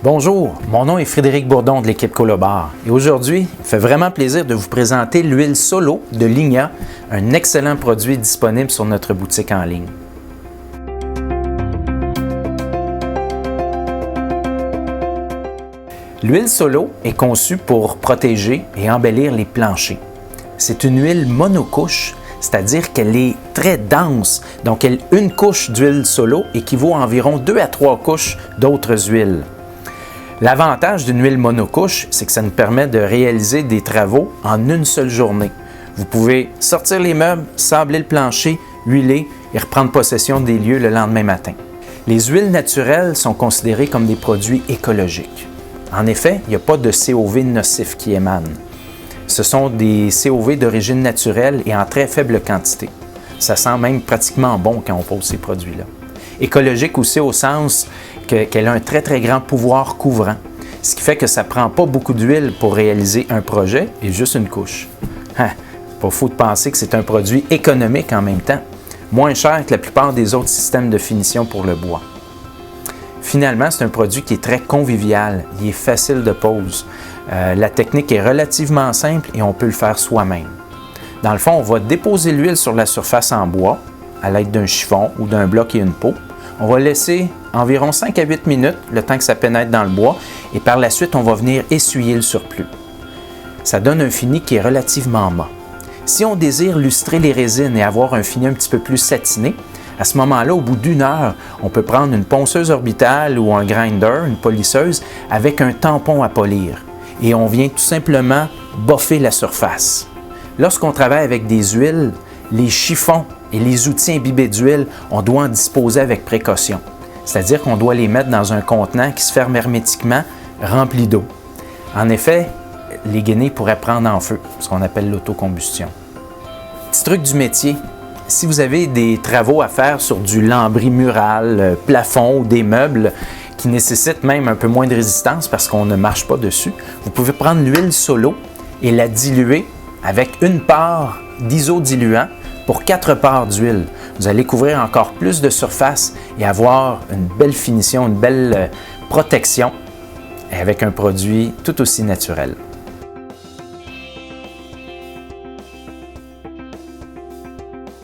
Bonjour, mon nom est Frédéric Bourdon de l'équipe Colobar et aujourd'hui, il me fait vraiment plaisir de vous présenter l'huile Solo de Ligna, un excellent produit disponible sur notre boutique en ligne. L'huile Solo est conçue pour protéger et embellir les planchers. C'est une huile monocouche, c'est-à-dire qu'elle est très dense, donc une couche d'huile Solo équivaut à environ 2 à 3 couches d'autres huiles. L'avantage d'une huile monocouche, c'est que ça nous permet de réaliser des travaux en une seule journée. Vous pouvez sortir les meubles, sabler le plancher, huiler et reprendre possession des lieux le lendemain matin. Les huiles naturelles sont considérées comme des produits écologiques. En effet, il n'y a pas de COV nocifs qui émanent. Ce sont des COV d'origine naturelle et en très faible quantité. Ça sent même pratiquement bon quand on pose ces produits-là. Écologique aussi au sens qu'elle a un très grand pouvoir couvrant, ce qui fait que ça ne prend pas beaucoup d'huile pour réaliser un projet et juste une couche. Pas faux de penser que c'est un produit économique en même temps, moins cher que la plupart des autres systèmes de finition pour le bois. Finalement, c'est un produit qui est très convivial, il est facile de pose. La technique est relativement simple et on peut le faire soi-même. Dans le fond, on va déposer l'huile sur la surface en bois à l'aide d'un chiffon ou d'un bloc et une peau. On va laisser environ 5 à 8 minutes, le temps que ça pénètre dans le bois, et par la suite, on va venir essuyer le surplus. Ça donne un fini qui est relativement mat. Si on désire lustrer les résines et avoir un fini un petit peu plus satiné, à ce moment-là, au bout d'1 heure, on peut prendre une ponceuse orbitale ou un grinder, une polisseuse, avec un tampon à polir. Et on vient tout simplement boffer la surface. Lorsqu'on travaille avec des huiles, les chiffons et les outils imbibés d'huile, on doit en disposer avec précaution. C'est-à-dire qu'on doit les mettre dans un contenant qui se ferme hermétiquement, rempli d'eau. En effet, les guenilles pourraient prendre en feu, ce qu'on appelle l'autocombustion. Petit truc du métier, si vous avez des travaux à faire sur du lambris mural, plafond ou des meubles qui nécessitent même un peu moins de résistance parce qu'on ne marche pas dessus, vous pouvez prendre l'huile Solo et la diluer avec 1 part d'isodiluant pour 4 parts d'huile. Vous allez couvrir encore plus de surface et avoir une belle finition, une belle protection avec un produit tout aussi naturel.